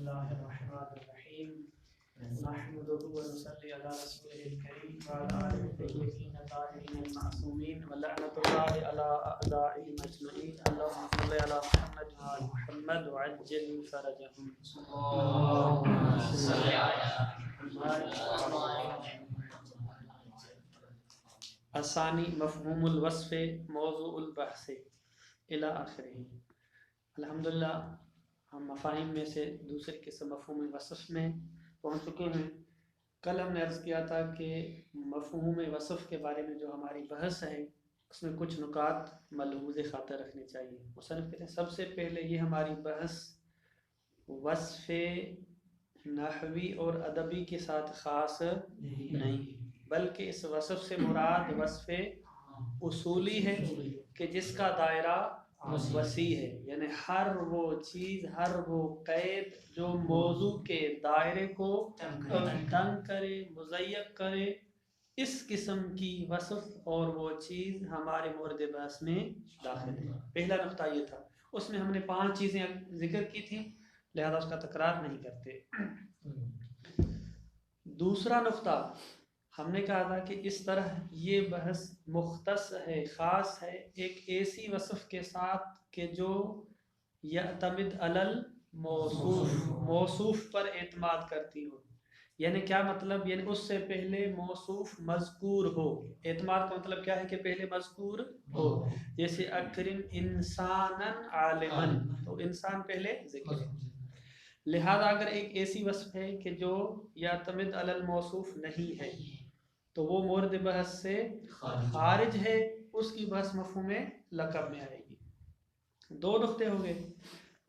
الله الرحمن الرحيم نحمده ونصلي على رسوله الكريم وعلى آله الطيبين الطاهرين المعصومين ولعنة الله على أعدائهم أجمعين اللهم صل على محمد وآل محمد وعجل فرجهم اللهم صل على محمد الثانی مفہوم الوصف موضوع البحث الی آخرہ۔ الحمدللہ ہم مفاہیم میں سے دوسری قسم مفہوم وصف میں پہنچ چکے ہیں۔ کل ہم نے عرض کیا تھا کہ مفہوم وصف کے بارے میں جو ہماری بحث ہے اس میں کچھ نکات ملحوظ خاطر رکھنے چاہیے۔ مصنف کہتے ہیں سب سے پہلے یہ ہماری بحث وصف نحوی اور ادبی کے ساتھ خاص نہیں ہے، بلکہ اس وصف سے مراد وصف اصولی ہے کہ جس کا دائرہ وسیع ہے، یعنی ہر وہ چیز، ہر وہ قید جو موضوع کے دائرے کو تنگ کرے، مضیق کرے، اس قسم کی وصف اور وہ چیز ہمارے مورد بحث میں داخل ہے۔ پہلا نقطہ یہ تھا، اس میں ہم نے 5 چیزیں ذکر کی تھیں، لہذا اس کا تکرار نہیں کرتے۔ دوسرا نقطہ ہم نے کہا تھا کہ اس طرح یہ بحث مختص ہے، خاص ہے ایک ایسی وصف کے ساتھ کہ جو یعتمد علی الموصوف، موصوف پر اعتماد کرتی ہو۔ یعنی کیا مطلب؟ یعنی اس سے پہلے موصوف مذکور ہو۔ اعتماد کا مطلب کیا ہے کہ پہلے مذکور ہو، جیسے اکرم انسانا عالما، تو انسان پہلے ذکر ہے۔ لہذا اگر ایک ایسی وصف ہے کہ جو یعتمد علی الموصوف نہیں ہے تو وہ مورد بحث سے خارج ہے، اس کی بحث مفہوم لقب میں آئے گی۔ 2 نقطے ہو گئے۔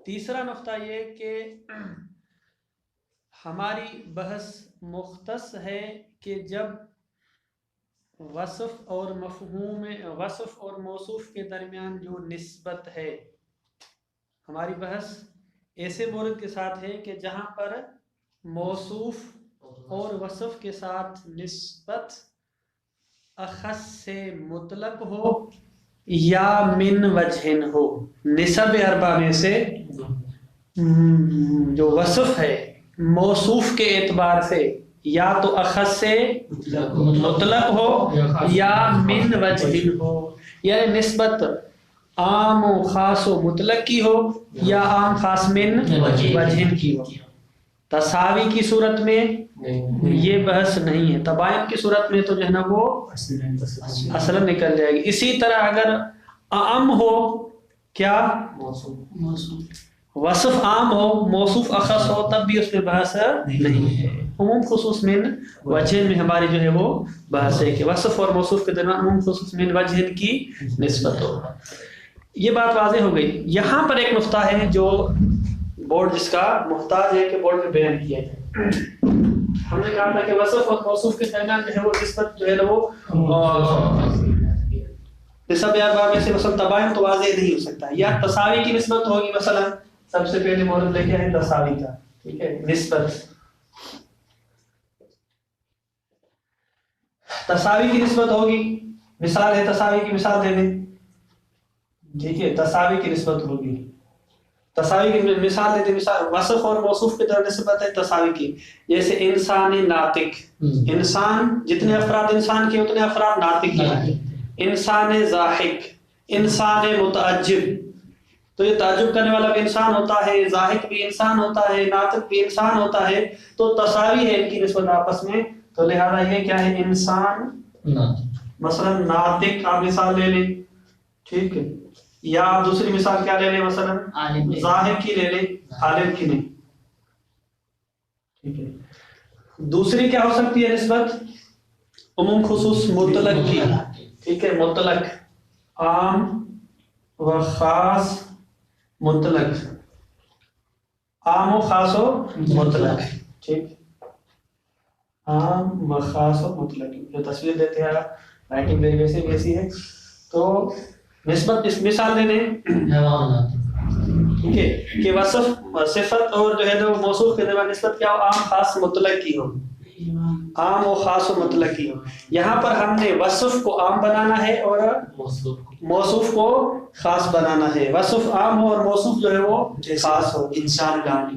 تیسرا نقطہ یہ کہ ہماری بحث مختص ہے کہ جب وصف اور مفہوم، وصف اور موصوف کے درمیان جو نسبت ہے، ہماری بحث ایسے مورد کے ساتھ ہے کہ جہاں پر موصوف اور وصف کے ساتھ نسبت اخص سے مطلق ہو یا من وجہ ہو۔ نسب اربع میں سے جو وصف ہے موصوف کے اعتبار سے یا تو اخص سے مطلق ہو یا من وجہ ہو، یعنی نسبت عام و خاص و مطلق کی ہو یا عام خاص من وجہ کی ہو۔ تساوی کی صورت میں یہ بحث نہیں ہے، تباین کی صورت میں تو جو ہے نا وہ اصلا نکل جائے گی۔ اسی طرح اگر عام ہو، کیا وصف عام ہو موصوف اخص ہو، تب بھی اس میں بحث نہیں ہے۔ عموم خصوص من وجہ میں ہماری جو ہے وہ بحث ہے کہ وصف اور موصوف کے درمیان عموم خصوص من وجہ کی نسبت ہو۔ یہ بات واضح ہو گئی۔ یہاں پر ایک نقطہ ہے جو بورڈ جس کا محتاج ہے کہ بورڈ میں بیان کیا جائے۔ ہم نے کہا تھا کہ وصف اور موصوف کے درمیان جو ہے وہ نسبت جو ہے وہ نسب اربع میں سے مثلا تباین تو واضح نہیں ہو سکتا، یا تساوی کی نسبت ہوگی۔ مثلا سب سے پہلے مورد لے کے ہے تساوی کا، ٹھیک ہے، نسبت تساوی کی نسبت ہوگی۔ مثال ہے، تساوی کی مثال دے دیں، ٹھیک ہے، تساوی کی نسبت ہوگی۔ تساوی کی مثال دیتے، مثال وصف اور موصوف کی طرف نسبت ہے تساوی کی، جیسے انسان ناطق، انسان جتنے افراد انسان کے اتنے افراد ناطق کے ہیں۔ انسان ضاحک، انسان متعجب، تو یہ تعجب کرنے والا بھی انسان ہوتا ہے، ضاحک بھی انسان ہوتا ہے، ناطق بھی انسان ہوتا ہے، تو تساوی ہے ان کی نسبت آپس میں۔ تو لہذا یہ کیا ہے؟ انسان مثلا ناطق آپ مثال لے لیں، ٹھیک ہے، یا دوسری مثال کیا لے لیں؟ مثلا ظاہر کی لے لیں، عالم کی نہیں، ٹھیک ہے۔ دوسری کیا ہو سکتی ہے نسبت؟ عموم خصوص مطلق کی، ٹھیک ہے، مطلق عام و خاص مطلق، عام و خاص و مطلق، ٹھیک، عام و خاص و مطلق۔ جو تصویر دیتے ہیں رائٹنگ میری ویسے بھی ایسی ہے، تو نسبت اس مثال دے دیں، ٹھیک ہے، کہ وصف صفت اور جو ہے وہ موصوف کے درمیان نسبت کیا ہو؟ عام خاص مطلق کی ہو، عام و خاص و مطلق کی ہو۔ یہاں پر ہم نے وصف کو عام بنانا ہے اور موصوف کو خاص بنانا ہے۔ وصف عام ہو اور موصوف جو ہے وہ خاص ہو۔ انسان گانے،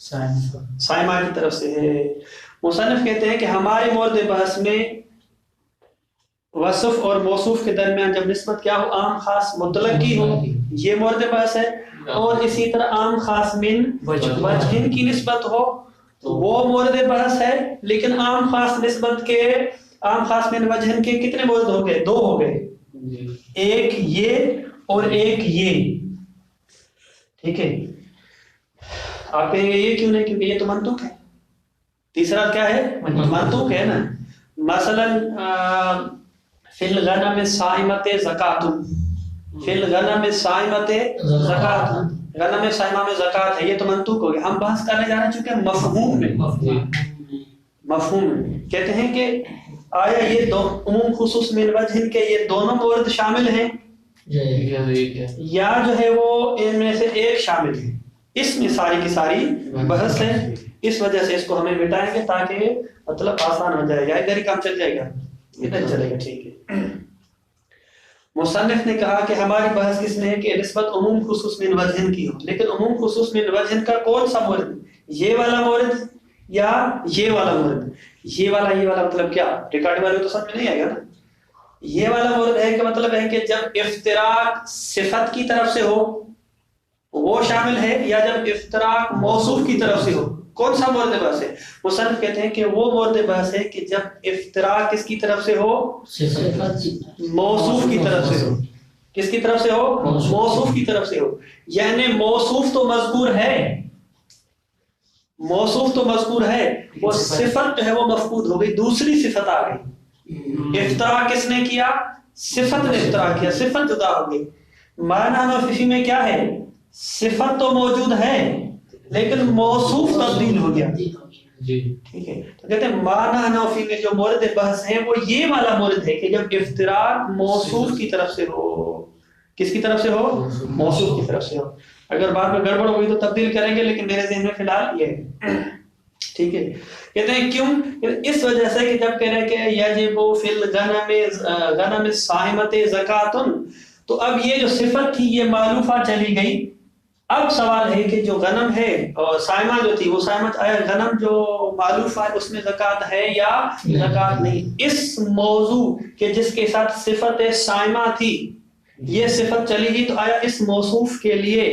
سائمہ کی طرف سے ہے. مصنف کہتے ہیں کہ ہمارے مورد بحث میں وصف اور موصوف کے درمیان جب نسبت کیا ہو عام خاص مطلق کی ہو یہ مورد بحث ہے, اور اسی طرح عام خاص من وجہن کی نسبت ہو تو وہ مورد بحث ہے. لیکن عام خاص نسبت کے عام خاص من وجہن کے کتنے مورد ہو گئے؟ 2 ہو گئے, ایک یہ اور ایک یہ. ٹھیک ہے, آپ کہیں گے یہ کیوں نہیں؟ کیونکہ یہ تو منطوق ہے. تیسرا کیا ہے؟ منطوق ہے نا. مثلا فی الغنم صائمۃ زکات, فی الغنم صائمۃ زکات, غنم صائمہ میں زکات ہے, یہ تو منطوق ہو گیا. ہم بحث کرنے جا رہے ہیں چونکہ مفہوم میں, مفہوم میں کہتے ہیں کہ آیا یہ دو عموم خصوص من وجہ کے یہ دونوں مورد شامل ہیں یا جو ہے وہ ان میں سے ایک شامل ہے. اس میں ساری کی ساری بحث ہے. اس وجہ سے اس کو ہمیں مٹائیں گے تاکہ مطلب آسان ہو جائے گا. ادھر ہی کام چل جائے گا, ادھر چلے گا. ٹھیک ہے. مصنف نے کہا کہ ہماری بحث کس میں ہے کہ نسبت عموم خصوص من وجہ کی ہو, لیکن عموم خصوص من وجہ کا کون سا مورد؟ یہ والا مورد یا یہ والا مورد؟ یہ والا مطلب کیا؟ ریکارڈ والے تو سمجھ نہیں آئے گا نا. یہ والا مورد ہے کہ مطلب ہے کہ جب افتراق صفت کی طرف سے ہو وہ شامل ہے, یا جب افتراق موصوف کی طرف سے ہو. کون سا مورد بحث ہے؟ مصنف کہتے ہیں کہ وہ مورد بحث ہے کہ جب افتراق کس کی طرف سے ہو؟ موصوف کی طرف سے ہو. کس کی طرف سے ہو؟ موصوف کی طرف سے ہو. یعنی موصوف تو مذکور ہے, موصوف تو مذکور ہے, وہ صفت جو ہے وہ مفقود ہو گئی, دوسری صفت آ گئی. افتراء کس نے کیا؟ صفت نے افتراء کیا, صفت جدا ہو گئی. معنی نفی میں کیا ہے؟ صفت تو موجود ہے لیکن موصوف تبدیل ہو گیا. ٹھیک ہے, تو کہتے ہیں معنی نفی میں جو مورد بحث ہے وہ یہ والا مورد ہے کہ جب افتراء موصوف کی طرف سے ہو. کس کی طرف سے ہو؟ موصوف کی طرف سے ہو. اگر بعد میں گڑبڑ ہوئی تو تبدیل کریں گے, لیکن میرے ذہن میں فی الحال یہ ہے. ٹھیک ہے, کہتے ہیں کیوں؟ اس وجہ سے کہ جب کہہ رہے کہ یجب فی الغنم صائمۃ زکات, تو اب یہ جو صفت تھی یہ معلوفہ چلی گئی. اب سوال ہے کہ جو غنم ہے اور صائمہ جو تھی وہ صائمہ, آیا غنم جو معلوفہ ہے اس میں زکات ہے یا زکات نہیں؟ اس موضوع کہ جس کے ساتھ صفت صائمہ تھی یہ صفت چلی گئی, تو آیا اس موصوف کے لیے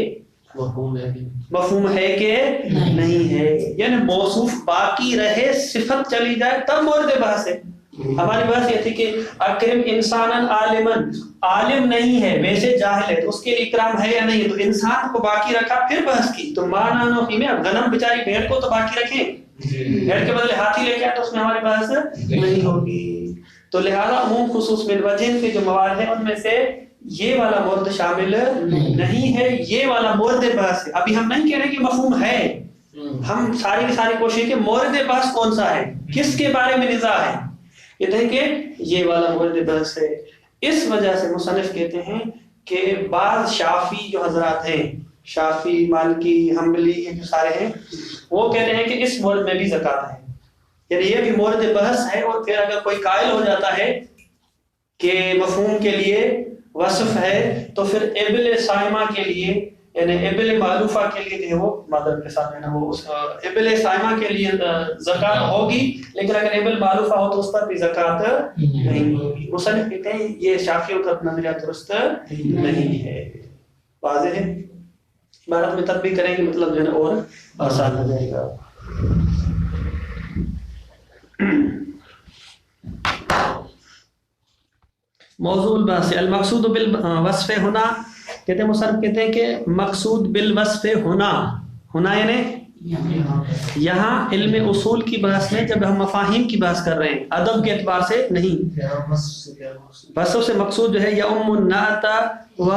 مفہوم ہے کہ نہیں ہے؟ یعنی موصوف باقی رہے, صفت چلی جائے تب مورد بحث ہے. ہماری بحث یہ تھی کہ اکرم انسانن عالمن, عالم نہیں ہے ویسے جاہل ہے تو اس کے اکرام ہے یا نہیں, تو انسان کو باقی رکھا پھر بحث کی. تو معنی نفی میں اب غنم بیچاری بھیڑ کو تو باقی رکھیں, بھیڑ کے بدلے ہاتھی لے کے آئے تو اس میں ہماری بحث نہیں ہوگی. تو لہذا عموم خصوص من وجہ کے جو مواد ہیں ان میں سے یہ والا مورد شامل نہیں ہے, یہ والا مورد بحث ہے. ابھی ہم نہیں کہہ رہے کہ مفہوم ہے, ہم ساری کی ساری کوشش کہ مورد بحث کون سا ہے, کس کے بارے میں نزاع ہے. یہ کہیں کہ یہ والا مورد بحث ہے. اس وجہ سے مصنف کہتے ہیں کہ بعض شافی جو حضرات ہیں, شافی, مالکی, حنبلی, یہ جو سارے ہیں, وہ کہتے ہیں کہ اس مورد میں بھی زکات ہے. یعنی یہ بھی مورد بحث ہے. اور پھر اگر کوئی قائل ہو جاتا ہے کہ مفہوم کے لیے وصف ہے تو پھر ابل صائمہ کے لیے یعنی ابل معلوفہ کے لیے جو ہے وہ مادر کے ساتھ ہے نا, وہ ابل صائمہ کے لیے زکات ہوگی, لیکن اگر ابل معلوفہ ہو تو اس پر بھی زکات نہیں ہوگی. مصنف کہتے ہیں یہ شافعیوں کا نظریہ درست نہیں ہے. واضح ہے؟ عبارت میں تطبیق کریں گے مطلب جو ہے نا اور آسان ہو جائے گا. موضوع البحث المقصود بالوصف ہونا, کہتے ہیں مصنف کہتے ہیں کہ مقصود بالوصف ہونا, ہونا یعنی یہاں علم اصول کی بحث میں جب ہم مفاہیم کی بحث کر رہے ہیں ادب کے اعتبار سے نہیں, وصف سے مقصود جو ہے یعم النعت و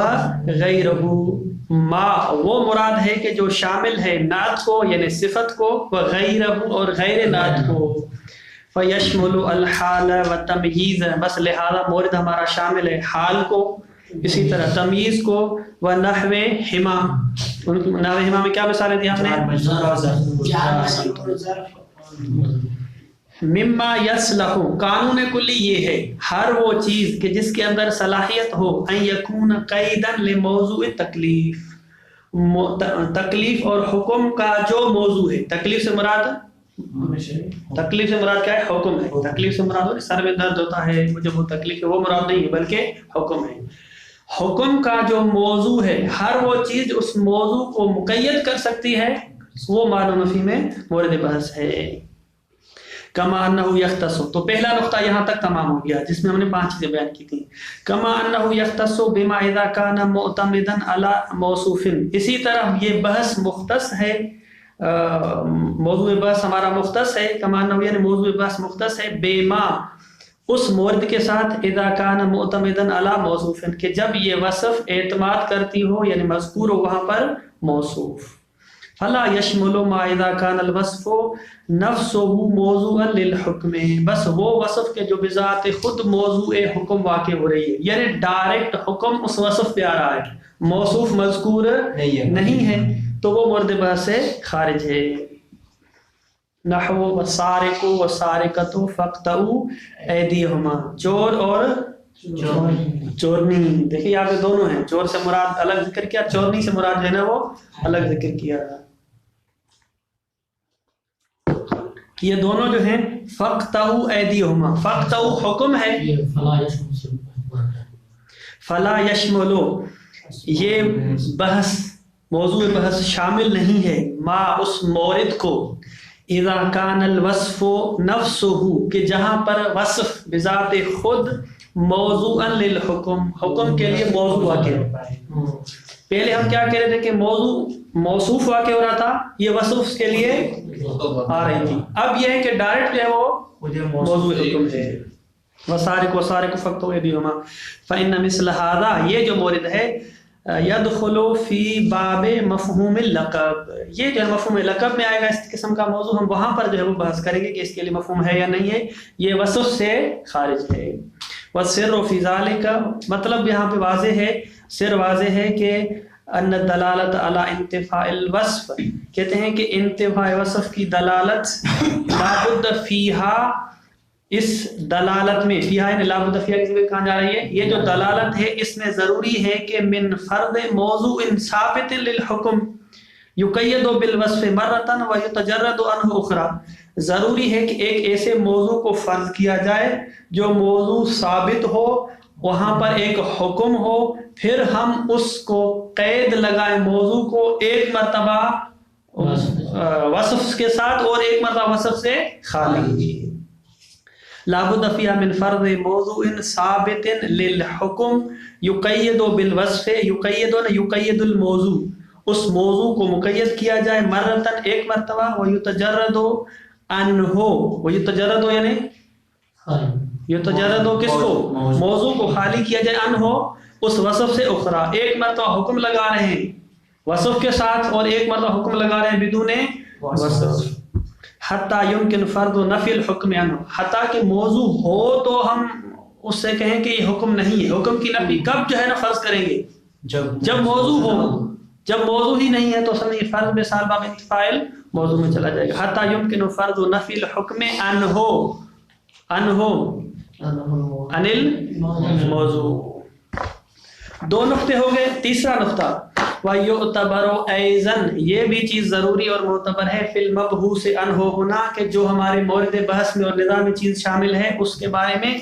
غیرہ ما, وہ مراد ہے کہ جو شامل ہے نعت کو یعنی صفت کو, و غیرہ اور غیر نعت کو. فیشمل الحال و تمییز, بس لہذا مورد ہمارا شامل ہے حال کو, اسی طرح تمییز کو, و نحو حما. نحو حما میں کیا مثالیں دی ہم نے؟ مما یصلح, قانون کلی یہ ہے ہر وہ چیز کہ جس کے اندر صلاحیت ہو ان یکون قیدا لموضوع تکلیف, تکلیف اور حکم کا جو موضوع ہے، تکلیف سے مراد کیا ہے؟ حکم ہے. تکلیف سے مراد سر میں درد ہوتا ہے، مجھے وہ تکلیف ہے، وہ مراد نہیں ہے بلکہ حکم ہے. حکم کا جو موضوع ہے، ہر وہ چیز اس موضوع کو مقید کر سکتی ہے، وہ معنی نفی میں مورد بحث ہے. کما انہ یختص، تو پہلا نقطہ یہاں تک تمام ہو گیا جس میں ہم نے 5 چیزیں بیان کی تھیں. کما انہ یختص بما اذا کان معتمدا علی موصوف، اسی طرح یہ بحث مختص ہے، موضوع بحث ہمارا مختص ہے. کما انہ یعنی موضوع بحث مختص ہے بما، اس مورد کے ساتھ، اذا کان معتمدا علی موصوف، کہ جب یہ وصف اعتماد کرتی ہو یعنی مذکور ہو وہاں پر موصوف. فلا یشمل ما اذا کان الوصف نفسه موضوعا للحکم، بس وہ وصف کے جو بذات خود موضوع حکم واقع ہو رہی ہے، یعنی ڈائریکٹ حکم اس وصف پہ آ رہا ہے، موصوف مذکور نہیں ہے، تو وہ مورد بحث سے خارج ہے. نحو والسارق والسارقۃ فاقطعوا ایدیہما، چور اور چورنی. دیکھیں یہاں پہ دونوں ہیں، چور سے مراد الگ ذکر کیا، چورنی سے مراد ہے نا وہ الگ ذکر کیا. یہ دونوں جو ہیں فاقطعوا ایدیہما، فاقطعوا حکم ہے، فلا یشمل یہ بحث موضوع بحث شامل نہیں ہے ما اس مورد کو، اذا کان الوصف نفسه کہ جہاں پر وصف بذات خود موضوعا للحکم، حکم کے لیے موضوع واقع ہے. پہلے ہم کیا کہہ رہے تھے کہ موضوع موصوف واقع ہو رہا تھا، یہ وصف اس کے لیے آ رہی تھی. اب یہ ہے کہ ڈائریکٹ جو ہے وہ موضوع حکم ہے. وسارق وسارق فاقطعوا ایدیہما فإن مثل هذا، یہ جو مورد ہے، يدخل فی باب مفہوم اللقب، یہ جو ہے مفہوم لقب میں آئے گا اس قسم کا موضوع. ہم وہاں پر جو ہے وہ بحث کریں گے کہ اس کے لیے مفہوم ہے یا نہیں ہے، یہ وصف سے خارج ہے. والسر فی ذلک، مطلب یہاں پہ واضح ہے، سر واضح ہے کہ ان دلالت علی انتفاء الوصف، کہتے ہیں کہ انتفاء وصف کی دلالت لابد فیہا، اس دلالت میں، فیہا یعنی لابد فیہا کس میں کہاں جا رہی ہے، یہ جو دلالت ہے اس میں ضروری ہے کہ من فرض موضوع ثابت للحکم یقید بالوصف مرۃ ویتجرد عنہ اخرى، ضروری ہے کہ ایک ایسے موضوع کو فرض کیا جائے جو موضوع ثابت ہو، وہاں پر ایک حکم ہو، پھر ہم اس کو قید لگائیں موضوع کو ایک مرتبہ وصف کے ساتھ اور ایک مرتبہ وصف سے خالی. لابد فیہا من فرض موضوع ثابت للحکم یقید بالوصف، یقید الموضوع، اس موضوع کو مقید کیا جائے مرتن ایک مرتبہ، ویتجرد عنہ، ویتجرد یعنی یتجرد کس کو، موضوع کو خالی کیا جائے، عنہ اس وصف سے اخرى، ایک مرتبہ حکم لگا رہے ہیں وصف کے ساتھ اور ایک مرتبہ حکم لگا رہے ہیں بدون وصف. حتیٰ یمکن فرض نفی الحکم عنہ، حتیٰ کہ موضوع ہو تو ہم اس سے کہیں کہ یہ حکم نہیں ہے. حکم کی نفی کب جو ہے نا فرض کریں گے، جب موضوع ہو. جب موضوع ہی نہیں ہے تو سمجھے فرض میں سال باب انتفاع موضوع میں چلا جائے گا. حتیٰ یمکن فرض نفی الحکم عنہ، عن الموضوع. 2 نقطے ہو گئے. تیسرا نقطہ وَيُعْتَبَرُ أَيْضًا، یہ بھی چیز ضروری اور معتبر ہے، فی المبحوث عنہ ہونا، کہ جو ہمارے مورد بحث میں اور نظام چیز شامل ہے اس کے بارے میں،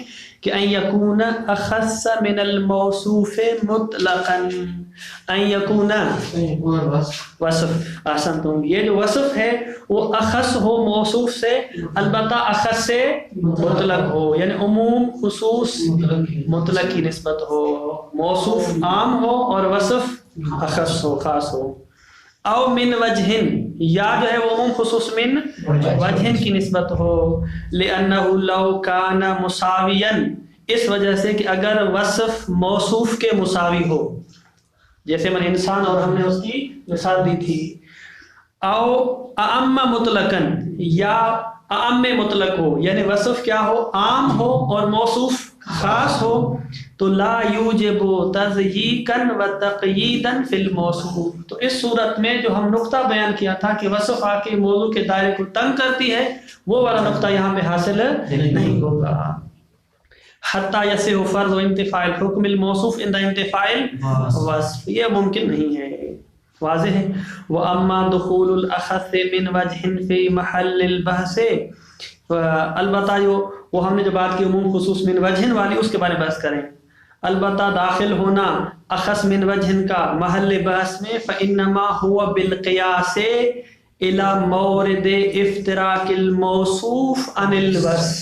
کہ ان یکون اخص من الموصوف مطلقا، ان یکون وصف، احسنتم، یہ جو وصف ہے وہ اخص ہو موصوف سے، البتہ اخص سے مطلق ہو، یعنی عموم خصوص مطلق کی نسبت ہو، موصوف عام ہو اور وصف اخص ہو، خاص ہو. او من وجہن، یا جو ہے وہ عموم خصوص من وجہن کی نسبت ہو، لأنہ لو کان مساویا، اس وجہ سے کہ اگر وصف موصوف کے مساوی ہو، جیسے من انسان اور ہم نے اس کی مثال دی تھی. او اعم مطلقا، یا اعم مطلق ہو، یعنی وصف کیا ہو، عام ہو اور موصوف خاص ہو، تو لا یوجب تضییقا و تقییدا فی الموصوف. تو اس صورت میں جو ہم نقطہ بیان کیا تھا کہ وصف آ کے موضوع کے دائرے کو تنگ کرتی ہے، وہ والا نقطہ یہاں پہ حاصل نہیں ہوگا. حتی یصح فرض انتفاع الحکم الموصوف عند انتفاع الوصف، یہ ممکن نہیں ہے. واضح ہے. وَأَمَّا دُخُولُ الْأَخَصِّ مِنْ وَجْهٍ فِي مَحَلِّ الْبَحْثِ، البتہ وہ ہم نے جو بات کی عموم خصوص من وجہن والی اس کے بارے میں بحث کریں. البتہ داخل ہونا اخص من وجہن کا محل بحث میں فَإِنَّمَا هُوَ بِالْقِيَاسِ إِلَى مَوْرِدِ افتراق الموصوف عن الوصف.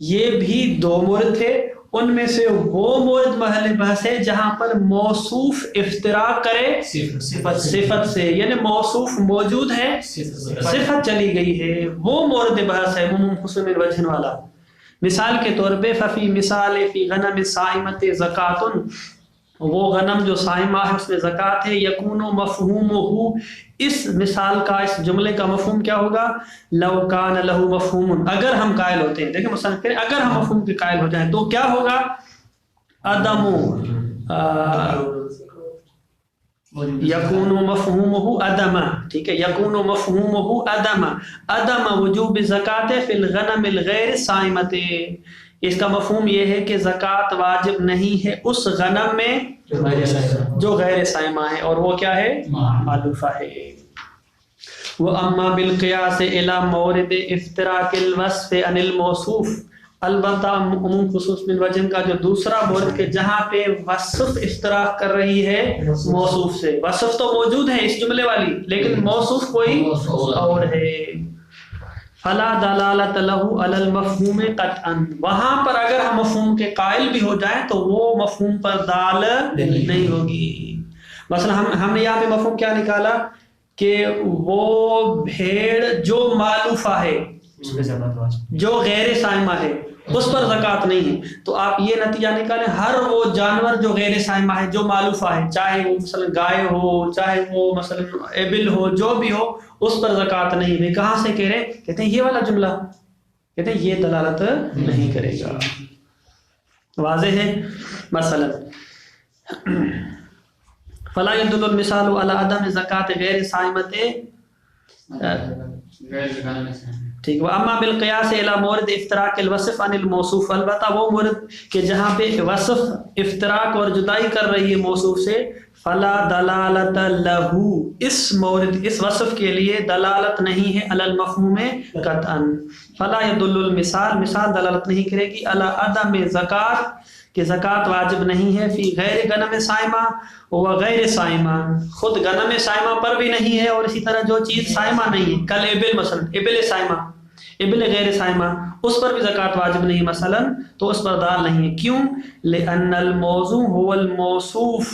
یہ بھی دو مورد تھے، ان میں سے وہ مورد محل بحث ہے جہاں پر موصوف افتراق کرے صفت سے، یعنی موصوف موجود ہے صفت چلی گئی ہے، وہ مورد بحث ہے عموم خصوص من وجہن والا. مثال کے طور پہ ففی مثال فی غنم صائمت زکاتن، وہ غنم جو صائمہ ہے اس میں زکات ہے. یکون مفہومہ، اس مثال کا اس جملے کا مفہوم کیا ہوگا؟ لو کان لہ مفہوم، اگر ہم قائل ہوتے ہیں، دیکھیں مصنف کریں اگر ہم مفہوم کے قائل ہو جائیں تو کیا ہوگا؟ عدم یکون مفہومہ عدم، ٹھیک ہے، یکون مفہومہ عدم وجوب زکات فی الغنم الغیر صائمت. اس کا مفہوم یہ ہے کہ زکوٰۃ واجب نہیں ہے اس غنم میں جو غیر صائمہ ہے، اور وہ کیا ہے؟ معلوفہ ہے. وَأَمَّا بِالْقِيَاسِ إِلَى مَوْرِدِ افتراق الوصف عن الموصوف، البتہ عموم خصوص من وجہن کا جو دوسرا مورد کہ جہاں پہ وصف افتراق کر رہی ہے موصوف سے. وصف تو موجود ہے اس جملے والی، لیکن موصوف کوئی اور ہے. فلا دلالت لہ علی المفہوم قطعا، وہاں پر اگر ہم مفہوم کے قائل بھی ہو جائیں تو وہ مفہوم پر دال نہیں ہوگی. مثلا ہم نے یہاں پہ مفہوم کیا نکالا کہ وہ بھیڑ جو معلوفہ ہے، جو غیر صائمہ ہے، اس پر زکوٰۃ نہیں ہے. تو آپ یہ نتیجہ نکالیں ہر وہ جانور جو غیر صائمہ ہے، جو معلوفہ ہے، چاہے وہ مثلا گائے ہو، چاہے وہ مثلا ابل ہو، جو بھی ہو، اس پر زکوٰۃ نہیں ہے. کہاں سے کہہ رہے؟ کہتے ہیں یہ والا جملہ، کہتے ہیں یہ دلالت نہیں کرے گا. واضح ہے؟ مثلا فلا يدل المثال على عدم زکات غیر صائمت، ٹھیک. واما بالقیاس الى مورد افتراق الوصف عن الموصوف، البتہ وہ مورد کہ جہاں پہ وصف افتراق اور جدائی کر رہی ہے موصوف سے، فلا دلالت لہ، اس مورد اس وصف کے لیے دلالت نہیں ہے علی المفہوم قطعا. فلا يدل المثال، مثال دلالت نہیں کرے گی علی عدم زکات، کہ زکوٰۃ واجب نہیں ہے، فی غیر غنم صائمہ و غیر صائمہ، خود غنم صائمہ پر بھی نہیں ہے، اور اسی طرح جو چیز صائمہ نہیں ہے، کل ابل مثلا ابل صائمہ، ابل غیر صائمہ، اس پر بھی زکوٰۃ واجب نہیں مثلا، تو اس پر دال نہیں ہے. کیوں؟ لأن الموضوع هو الموصوف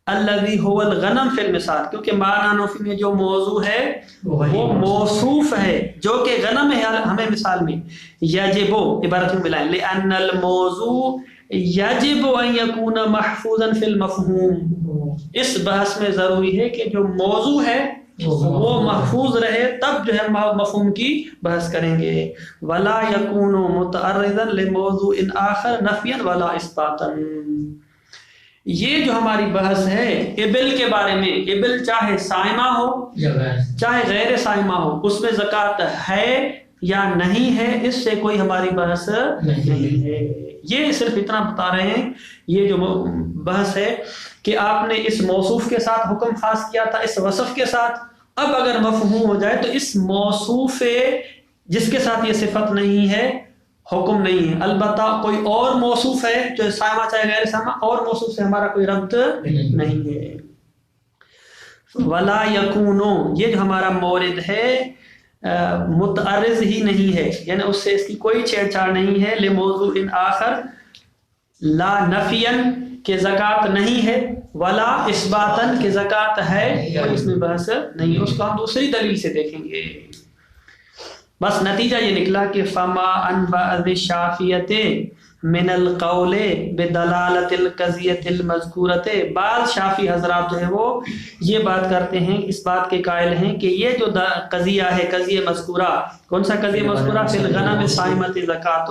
الذي هو الغنم فی المثال، کیونکہ معنی نفی میں جو موضوع ہے وہ موصوف ہے جو کہ غنم ہے ہمیں مثال میں. یجب عبارت میں ملائیں، لأن الموضوع یجب ان یکون محفوظا فی المفہوم، اس بحث میں ضروری ہے کہ جو موضوع ہے وہ محفوظ رہے، تب جو ہے مفہوم کی بحث کریں گے. ولا یکون متعرضا لموضوع آخر نفیا ولا اثباتا. یہ جو ہماری بحث ہے ابل کے بارے میں، ابل چاہے صائمہ ہو چاہے غیر صائمہ ہو، اس میں زکوٰۃ ہے یا نہیں ہے، اس سے کوئی ہماری بحث نہیں ہے. یہ صرف اتنا بتا رہے ہیں، یہ جو بحث ہے کہ آپ نے اس موصوف کے ساتھ حکم خاص کیا تھا، اس وصف کے ساتھ، اب اگر مفہوم ہو جائے تو اس موصوف جس کے ساتھ یہ صفت نہیں ہے حکم نہیں ہے. البتہ کوئی اور موصوف ہے جو صائمہ چاہے غیر صائمہ، اور موصوف سے ہمارا کوئی ربط نہیں ہے. ولا یکونو، یہ جو ہمارا مورد ہے متعرض ہی نہیں ہے، یعنی اس سے اس کی کوئی چھیڑ چھاڑ نہیں ہے، لموضوع آخر، لا نفین کہ زکوٰۃ نہیں ہے، ولا اثباتاً کہ زکوٰۃ ہے، کوئی اس میں بحث نہیں ہے. اس کو ہم دوسری دلیل سے دیکھیں گے. بس نتیجہ یہ نکلا کہ فما عن بعض الشافعیۃ من القول بدلالت القضیۃ المذکورۃ، بعض شافی حضرات جو ہے وہ یہ بات کرتے ہیں، اس بات کے قائل ہیں کہ یہ جو قضیہ ہے، قضیہ مذکورہ، کون سا قضیہ مذکورہ؟ فی الغنم صائمۃ زکاۃ،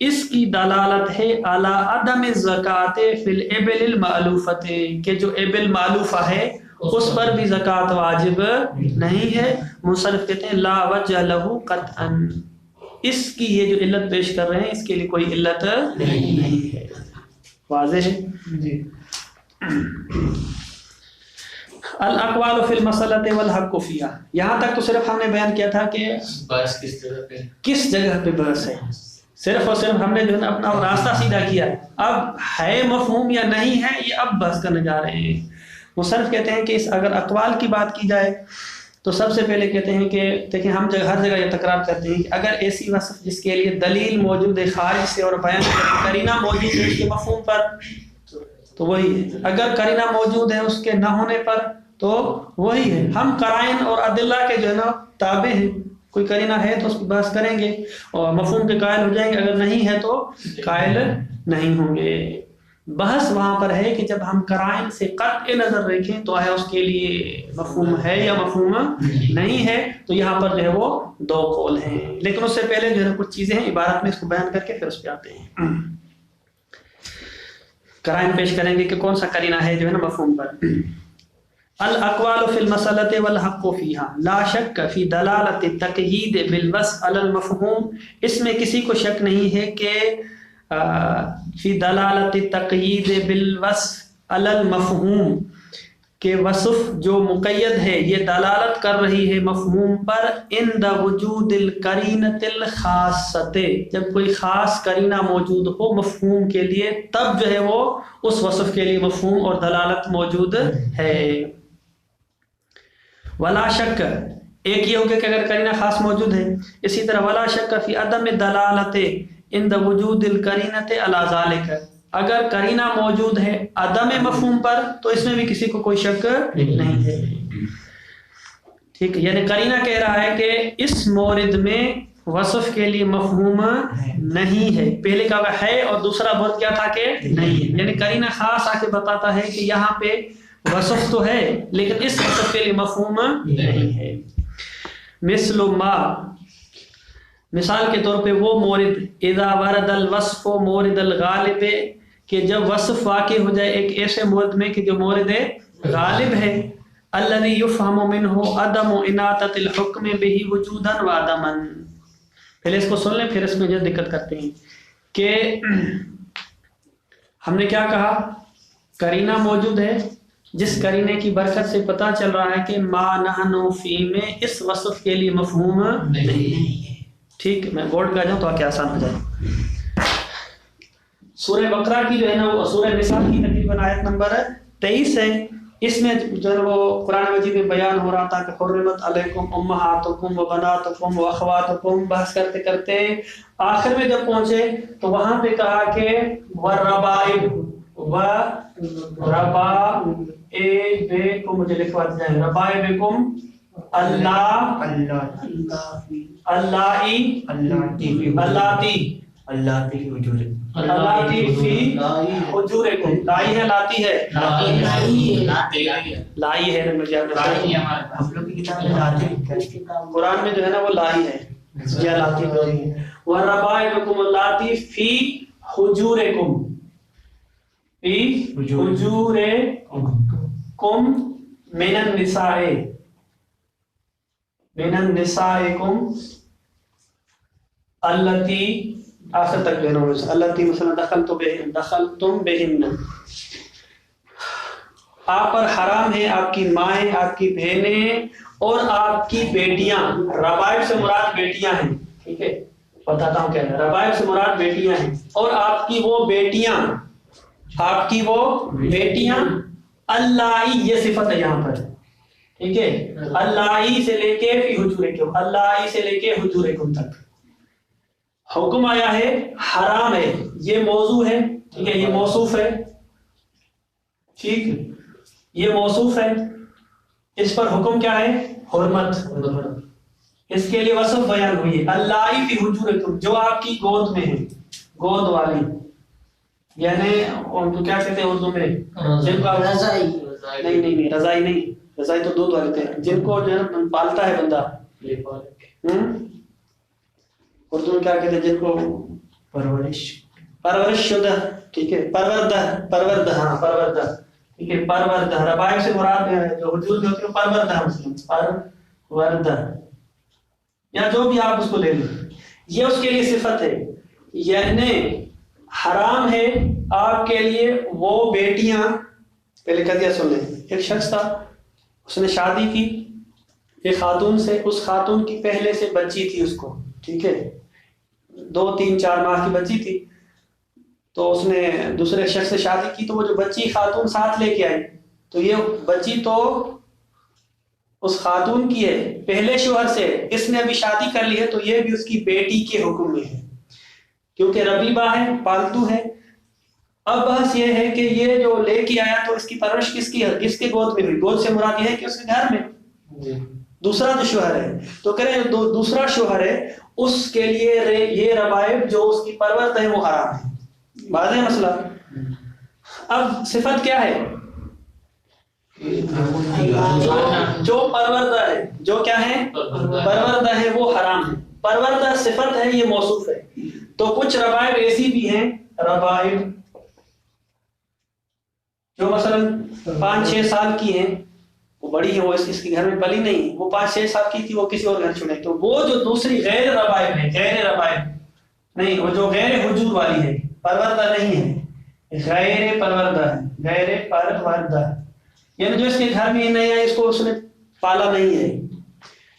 اس کی دلالت ہے علی عدم الزکاۃ فی الابل المألوفۃ، کہ جو ابل معلوفہ ہے اس پر بھی زکوٰۃ واجب نہیں ہے. مصنف کہتے ہیں لا وجہ لہ قطعا، اس کی یہ جو علت پیش کر رہے ہیں اس کے لیے کوئی علت نہیں ہے. واضح ہے جی. الاقوال فی المسألۃ والحق فیہا، یہاں تک تو صرف ہم نے بیان کیا تھا کہ بحث کس جگہ پہ کس جگہ پہ بحث ہے، صرف اور صرف ہم نے جو ہے نا اپنا راستہ سیدھا کیا. اب ہے مفہوم یا نہیں ہے یہ اب بحث کرنے جا رہے ہیں. مصنف کہتے ہیں کہ اگر اقوال کی بات کی جائے تو سب سے پہلے کہتے ہیں کہ دیکھیں ہم ہر جگہ یہ تکرار کرتے ہیں کہ اگر ایسی وصف جس کے لیے دلیل موجود ہے خارج سے اور بیان قرینہ موجود ہے اس کے مفہوم پر تو وہی ہے، اگر قرینہ موجود ہے اس کے نہ ہونے پر تو وہی ہے. ہم قرائن اور ادلہ کے جو ہے نا تابع ہیں، کوئی قرینہ ہے تو اس کی بحث کریں گے اور مفہوم کے قائل ہو جائیں گے، اگر نہیں ہے تو قائل نہیں ہوں گے. بحث وہاں پر ہے کہ جب ہم قرائن سے قطع نظر رکھیں تو آیا اس کے لیے مفہوم ہے یا مفہوم نہیں ہے، تو یہاں پر جو ہے وہ دو قول ہیں. لیکن اس سے پہلے جو ہے کچھ چیزیں ہیں عبارت میں اس کو بیان کر کے پھر اس پہ آتے ہیں. قرائن پیش کریں گے کہ کون سا قرینہ ہے جو ہے نا مفہوم پر. الاقوال فی المسألۃ والحق فیہا لا شک فی دلالت التقیید بالوصف علی المفہوم، اس میں کسی کو شک نہیں ہے کہ فی دلالت التقیید بالوصف علی المفہوم کہ وصف جو مقید ہے یہ دلالت کر رہی ہے مفہوم پر عند وجود القرینۃ الخاصۃ، جب کوئی خاص قرینہ موجود ہو مفہوم کے لیے تب جو ہے وہ اس وصف کے لیے مفہوم اور دلالت موجود ہے. ولا شک ایک یہ ہو کہ اگر قرینہ خاص موجود ہے، اسی طرح ولا شک فی عدم دلالت عند وجود القرینۃ علی ذلک، اگر قرینہ موجود ہے عدم مفہوم پر تو اس میں بھی کسی کو کوئی شک نہیں ہے. ٹھیک ہے، یعنی قرینہ کہہ رہا ہے کہ اس مورد میں وصف کے لیے مفہوم نہیں ہے. پہلے کا ہے اور دوسرا بہت کیا تھا کہ نہیں ہے، یعنی قرینہ خاص آ کے بتاتا ہے کہ یہاں پہ وصف تو ہے لیکن اس وصف کے لیے مفہوم نہیں ہے. مثل ما، مثال کے طور پہ وہ مورد اذا ورد الوصف مورد الغالب، کہ جب وصف واقع ہو جائے ایک ایسے مورد میں کہ جو مورد غالب ہے، الذي يفهم منه عدم اناطۃ الحکم به وجودا وعدما. پہلے اس کو سن لیں پھر اس میں جو دقت کرتے ہیں کہ ہم نے کیا کہا، قرینہ موجود ہے جس قرینے کی برکت سے پتہ چل رہا ہے کہ ما نحن فی میں اس وصف کے لیے مفہوم نہیں ہے. ٹھیک، میں بورڈ پہ آ جاؤں تو آگے آسان ہو جائے. سورہ بقرہ کی جو ہے نا وہ سورہ نساء کی تقریباً آیت نمبر 23 ہے. اس میں جو ہے وہ قرآن مجید میں بیان ہو رہا تھا کہ حرمت علیکم امہاتکم و بناتکم و اخواتکم، بحث کرتے کرتے آخر میں جب پہنچے تو وہاں پہ کہا کہ وربائب و ربائبکم، مجھے لکھواتے جائیں ربائبکم اللہ اللہ فی حجورکم، لائی ہے لاتی ہے لائی ہے، مجھے ہم لوگ کی کتاب میں لاتی، قرآن میں جو ہے نا وہ لائی ہے یا لاتی ہے. وربائبکم اللاتی فی حجورکم، فی حجورکم من النساء، من النسائکم اللتی، آخر تک جو ہے نا اللتی مثلا دخلتم بہن، آپ پر حرام ہے آپ کی مائیں، آپ کی بہنیں اور آپ کی بیٹیاں. ربائب سے مراد بیٹیاں ہیں، ٹھیک ہے بتاتا ہوں کیا ہے. ربائب سے مراد بیٹیاں ہیں اور آپ کی وہ بیٹیاں، آپ کی وہ بیٹیاں اللہ، یہ صفت ہے یہاں پر، ٹھیک ہے. اللہ سے لے کے فی حجورکم، اللہ سے لے کے حجورکم تک حکم آیا ہے حرام ہے، یہ موضوع ہے، ٹھیک ہے، یہ موصوف ہے، ٹھیک، یہ موصوف ہے، اس پر حکم کیا ہے حرمت، اس کے لیے وصف بیان ہوئی ہے اللہ فی حجورکم، جو آپ کی گود میں ہے، گود والی، یعنی ان کو کیا کہتے ہیں اردو میں، جن کو رضائی، نہیں رضائی نہیں، رضائی تو دودھ والے تھے، جن کو جو ہے پالتا ہے بندہ، اردو میں کیا کہتے ہیں جن کو پرورش شدہ، ٹھیک ہے، پروردہ، ہاں پروردہ، ٹھیک ہے، پروردہ. ربائب سے مراد جو حجور جو ہوتی ہے پروردہ، مسلم پروردہ یا جو بھی آپ اس کو لے لیں، یہ اس کے لیے صفت ہے. یعنی حرام ہے آپ کے لیے وہ بیٹیاں، پہلے کہہ دیا سن لیں، ایک شخص تھا اس نے شادی کی ایک خاتون سے، اس خاتون کی پہلے سے بچی تھی اس کو، ٹھیک ہے، 2 3 4 ماہ کی بچی تھی، تو اس نے دوسرے شخص سے شادی کی، تو وہ جو بچی خاتون ساتھ لے کے آئی، تو یہ بچی تو اس خاتون کی ہے پہلے شوہر سے، اس نے ابھی شادی کر لی ہے، تو یہ بھی اس کی بیٹی کے حکم میں ہے کیونکہ ربیبہ ہے، پالتو ہے۔ اب بحث یہ ہے کہ یہ جو لے کے آیا تو اس کی پرورش کس کی ہے، کس کے گود میں ہوئی؟ گود سے مراد یہ ہے کہ اس کے گھر میں دوسرا جو شوہر ہے، تو کریں دوسرا شوہر ہے، اس کے لیے یہ ربائب جو اس کی پرورت ہے وہ حرام ہے۔ واضح ہے مسئلہ؟ اب صفت کیا ہے؟ جو پروردہ ہے، جو کیا ہے پروردہ ہے وہ حرام ہے، پروردہ صفت ہے، یہ موصوف ہے۔ تو کچھ ربائب ایسی بھی ہیں، ربائب جو مثلا 5 6 سال کی ہیں، وہ بڑی ہے، وہ اس کے گھر میں پلی نہیں، وہ 5 6 سال کی تھی، وہ کسی اور گھر چھوڑے، تو وہ جو دوسری غیر ربائب ہے، غیر ربائب نہیں، وہ جو غیر حجور والی ہے، پروردہ نہیں ہے، غیر پروردہ ہے، غیر پروردہ یعنی جو اس کے گھر میں نہیں ہے، اس کو اس نے پالا نہیں ہے۔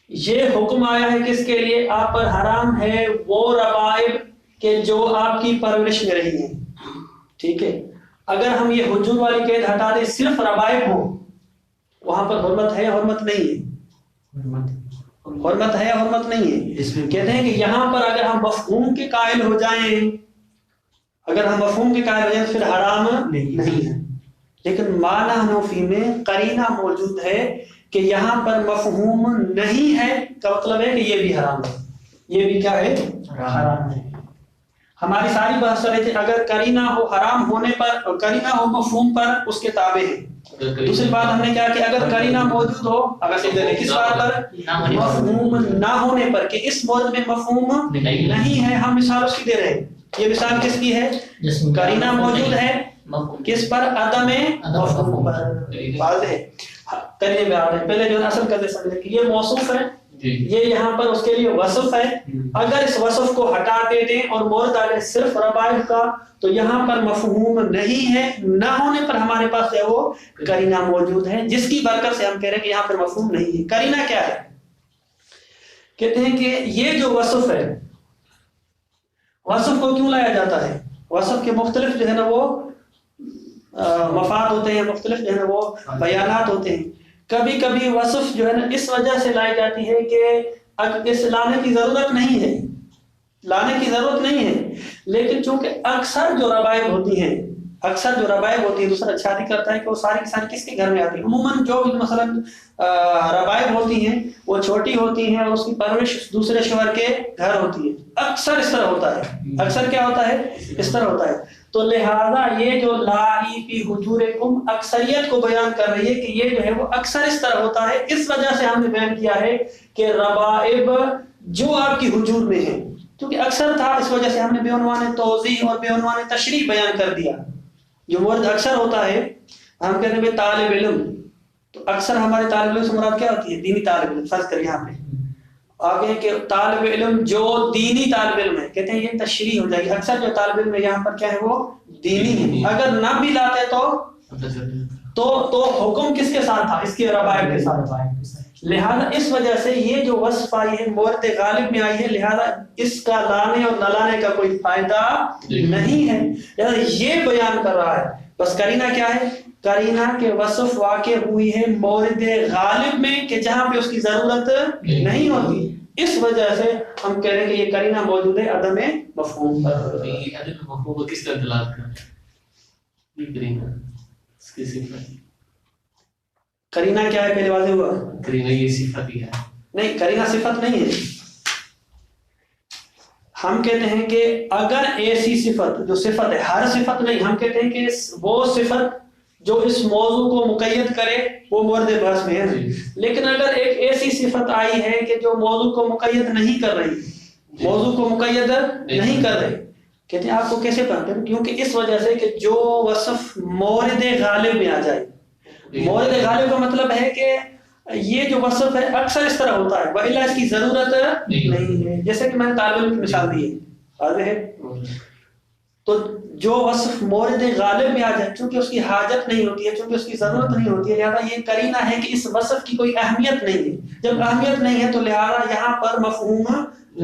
یہ حکم آیا ہے کس کے لیے؟ آپ پر حرام ہے وہ ربائب کہ جو آپ کی پرورش میں رہی ہیں، ٹھیک ہے۔ اگر ہم یہ حجور والی قید ہٹا دیں، صرف ربائب ہو، وہاں پر حرمت ہے، حرمت نہیں ہے، حرمت ہے، حرمت نہیں ہے۔ کہتے ہیں کہ یہاں پر اگر ہم مفہوم کے قائل ہو جائیں، اگر ہم مفہوم کے قائل ہو جائیں تو پھر حرام نہیں ہے، لیکن معنی نوفی میں قرینہ موجود ہے کہ یہاں پر مفہوم نہیں ہے، کا مطلب ہے کہ یہ بھی حرام ہے، یہ بھی کیا ہے؟ حرام ہے۔ ہماری ساری بحث رہے تھے اگر قرینہ ہو حرام ہونے پر، قرینہ ہو مفہوم پر، اس کے تابع ہے۔ دوسری بات ہم نے کیا کہ اگر قرینہ موجود ہو، اگر کس بات پر؟ مفہوم نہ ہونے پر، کہ اس مورد میں مفہوم نہیں ہے، ہم مثال اس کی دے رہے ہیں۔ یہ مثال کس کی ہے؟ قرینہ موجود ہے کس پر؟ عدم مفہوم پر۔ واضح ہے؟ قرینے میں آ رہے ہیں، پہلے جو اصل قدر سمجھیں کہ یہ موصوف ہے، یہ یہاں پر اس کے لیے وصف ہے، اگر اس وصف کو ہٹا دے دیں اور مورد آ جائے صرف ربائب کا، تو یہاں پر مفہوم نہیں ہے، نہ ہونے پر ہمارے پاس ہے وہ قرینہ موجود ہے، جس کی برکت سے ہم کہہ رہے ہیں کہ یہاں پر مفہوم نہیں ہے۔ قرینہ کیا ہے؟ کہتے ہیں کہ یہ جو وصف ہے، وصف کو کیوں لایا جاتا ہے؟ وصف کے مختلف جو ہے نا وہ مفاد ہوتے ہیں، مختلف جو ہے نا وہ بیانات ہوتے ہیں۔ کبھی کبھی وصف جو ہے نا اس وجہ سے لائی جاتی ہے کہ اس لانے کی ضرورت نہیں ہے، لانے کی ضرورت نہیں ہے، لیکن چونکہ اکثر جو ربائب ہوتی ہیں، دوسرا شادی کرتا ہے کہ وہ ساری کی ساری کس کے گھر میں آتی ہے؟ عموماً جو مثلا ربائب ہوتی ہیں وہ چھوٹی ہوتی ہیں اور اس کی پرورش دوسرے شوہر کے گھر ہوتی ہے، اکثر اس طرح ہوتا ہے، اکثر کیا ہوتا ہے؟ اس طرح ہوتا ہے۔ تو لہذا یہ جو لائی فی حجورکم اکثریت کو بیان کر رہی ہے کہ یہ جو ہے وہ اکثر اس طرح ہوتا ہے، اس وجہ سے ہم نے بیان کیا ہے کہ ربائب جو آپ کی حجور میں ہیں، کیونکہ اکثر تھا اس وجہ سے ہم نے بے عنوان توضیح اور بے عنوان تشریح بیان کر دیا۔ جو مرد اکثر ہوتا ہے، ہم کہتے ہیں طالب علم، تو اکثر ہمارے طالب علم سے مراد کیا ہوتی ہے؟ دینی طالب علم۔ فرض کر یہاں پہ آگے کہ طالب علم جو دینی طالب علم ہے، کہتے ہیں یہ تشریح ہو جائے گی، اکثر جو طالب علم ہے یہاں پر کیا ہے؟ وہ دینی ہے۔ اگر نہ بھی لاتے تو حکم کس کے ساتھ تھا؟ اس کے ربائب کے ساتھ۔ لہذا اس وجہ سے یہ جو وصف آئی ہے مورد غالب میں آئی ہے، لہذا اس کا لانے اور نہ لانے کا کوئی فائدہ نہیں ہے، لہذا یہ بیان کر رہا ہے۔ بس قرینہ کیا ہے؟ قرینہ کے وصف واقع ہوئی ہے مورد غالب میں کہ جہاں پہ اس کی ضرورت نہیں ہوتی، اس وجہ سے ہم کہہ رہے ہیں کہ یہ قرینہ موجود ہے عدم مفہوم پر۔ عدم مفہوم کس کا دلالت کرتا ہے؟ یہ قرینہ اس کی صفت، قرینہ کیا ہے؟ پہلے واضح ہوا، قرینہ یہ صفت ہی ہے، نہیں قرینہ صفت نہیں ہے۔ ہم کہتے ہیں کہ اگر ایسی صفت جو صفت ہے، ہر صفت نہیں، ہم کہتے ہیں کہ وہ صفت جو اس موضوع کو مقید کرے وہ مورد بحث میں ہے، لیکن اگر ایک ایسی صفت آئی ہے کہ جو موضوع کو مقید نہیں کر رہی، موضوع کو مقید نہیں کر رہی، کہتے ہیں آپ کو کیسے پڑھتے ہیں؟ کیونکہ اس وجہ سے کہ جو وصف مورد غالب میں آ جائے، مورد غالب کا مطلب ہے کہ یہ جو وصف ہے اکثر اس طرح ہوتا ہے، وإلا اس کی ضرورت نہیں ہے۔ جیسے کہ میں نے طالب علم کی مثال دی ہے، واضح ہے؟ تو جو وصف مورد غالب میں آ جائے چونکہ اس کی حاجت نہیں ہوتی ہے، چونکہ اس کی ضرورت نہیں ہوتی ہے، لہذا یہ قرینہ ہے کہ اس وصف کی کوئی اہمیت نہیں ہے. جب اہمیت نہیں ہے تو لہذا یہاں پر مفہوم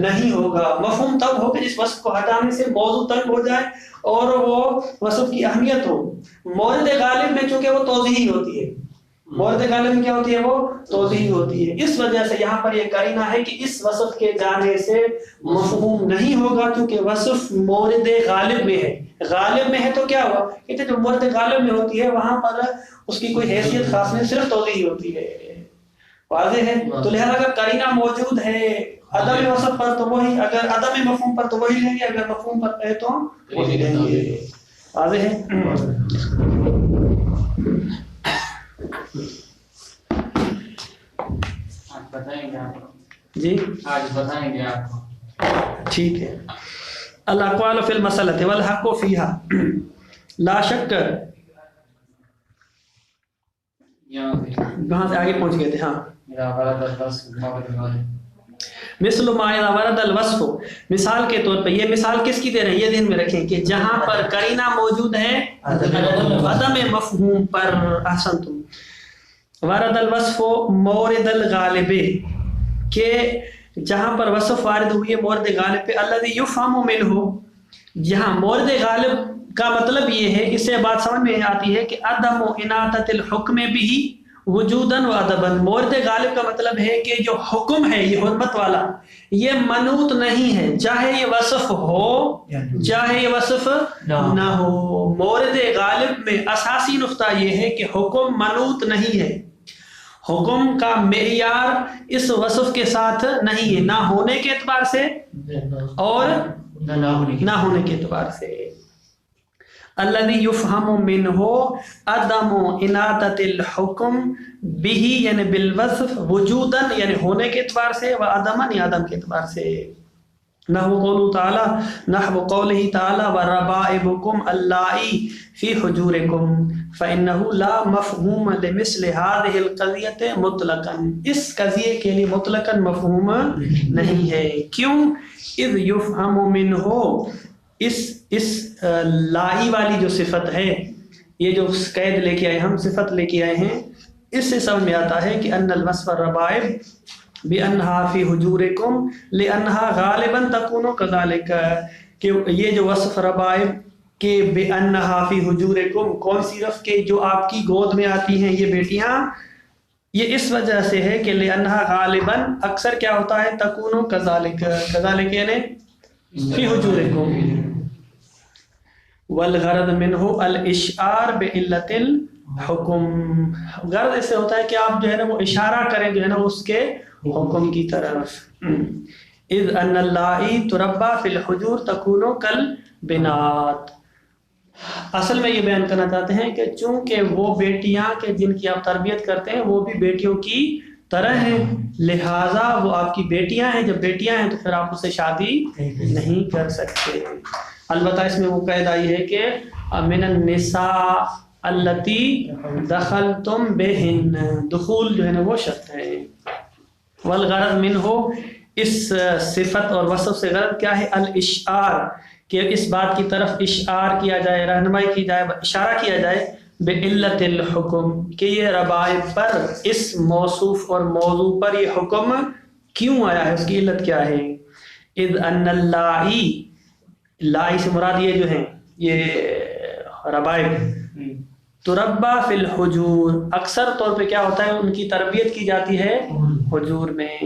نہیں ہوگا. مفہوم تب ہوگا جس وصف کو ہٹانے سے موضوع تنگ ہو جائے اور وہ وصف کی اہمیت ہو. مورد غالب میں چونکہ وہ توضیحی ہوتی ہے، مورد غالب میں کیا ہوتی ہے؟ وہ توضیحی ہوتی ہے. اس وجہ سے یہاں پر یہ قرینہ ہے کہ اس وصف کے جانے سے مفہوم نہیں ہوگا، کیونکہ وصف مورد غالب میں ہے. غالب میں ہے تو کیا ہوا کہ جو مورد غالب میں ہوتی ہے وہاں پر اس کی کوئی حیثیت خاص نہیں، صرف توضیحی ہوتی ہے. واضح ہے؟ تو لہذا اگر قرینہ موجود ہے عدم وصف پر تو وہی، اگر عدم مفہوم پر تو وہی لیں گے، اگر مفہوم پر ہے تو وہی لیں گے. واضح ہے؟ بتائیں گے آپ کو جی آج بتائیں گے آپ کو. ٹھیک ہے. الاقوال فی المسألۃ والحق فیہا لا شک. کہاں سے آگے پہنچ گئے تھے؟ ہاں مثل ما اذا ورد الوصف، مثال کے طور پہ. یہ مثال کس کی دے رہے ہیں؟ یہ ذہن میں رکھیں کہ جہاں پر قرینہ موجود ہے عدم مفہوم پر. احسنتم. ورد الوصف مورد الغالب، کہ جہاں پر وصف وارد ہوئی ہے مورد غالب پہ. الذی یفہم منہ، جہاں مورد غالب کا مطلب یہ ہے، اس سے بات سمجھ میں آتی ہے کہ عدم اناطۃ الحکم بھی وجوداً و ادباً. مورد غالب کا مطلب ہے کہ جو حکم ہے یہ حرمت والا، یہ منوط نہیں ہے، چاہے یہ وصف ہو چاہے یہ وصف نہ ہو. مورد غالب میں اساسی نقطہ یہ ہے کہ حکم منوط نہیں ہے، حکم کا معیار اس وصف کے ساتھ نہیں ہے، نہ ہونے کے اعتبار سے اور نہ ہونے کے اعتبار سے. الذی یفہم منہ عدم اناطۃ الحکم بہ، یعنی بالوصف، وجوداً یعنی ہونے کے اعتبار سے، و عدماً یا عدم کے اعتبار سے. نحو قولہ تعالی، نحو قولہ تعالی وربائبکم اللائی فی حجورکم فإنہ لا مفہوم لمثل هذه القضیۃ مطلقاً. اس قضیے کے لیے مطلقاً مفہوم نہیں ہے. کیوں؟ اذ یفہم منہ، اس لائی والی جو صفت ہے، یہ جو قید لے کے آئے ہم، صفت لے کے آئے ہیں، اس سے سمجھ میں آتا ہے کہ ان الوصف الربائب بانہا فی حجورکم لانہا غالبا تکون کذالک، کہ یہ جو وصف ربائب کہ بانہا فی حجورکم، کون سی رف کے جو آپ کی گود میں آتی ہیں یہ بیٹیاں، یہ اس وجہ سے ہے کہ لانہا غالبا اکثر کیا ہوتا ہے تکون کذالک، کذالک یعنی فی حجورکم. والغرض منہ الاشعار بعلت الحکم، غرض اس سے ہوتا ہے کہ آپ جو ہے نا وہ اشارہ کریں جو ہے نا اس کے حکم کی طرف. اذ ان اللائی تربا فی الحجور تکون کالبنات. اصل میں یہ بیان کرنا چاہتے ہیں کہ چونکہ وہ بیٹیاں کہ جن کی آپ تربیت کرتے ہیں وہ بھی بیٹیوں کی طرح ہیں، لہٰذا وہ آپ کی بیٹیاں ہیں. جب بیٹیاں ہیں تو پھر آپ اس سے شادی نہیں کر سکتے. البتہ اس میں وہ قید آئی ہے کہ من النساء التی دخلتم بہن، دخول جو ہے نا وہ شرط ہے. والغرض منہ، اس صفت اور وصف سے غرض کیا ہے؟ الاشعار، کہ اس بات کی طرف اشعار کیا جائے، رہنمائی کی جائے، اشارہ کیا جائے بعلت الحکم، کہ یہ ربائب پر، اس موصوف اور موضوع پر یہ حکم کیوں آیا ہے، اس کی علت کیا ہے. اذ ان اللائی، لائی سے مراد یہ جو ہیں یہ ربائب، تربا فی الحجور، اکثر طور پہ کیا ہوتا ہے ان کی تربیت کی جاتی ہے حجور میں.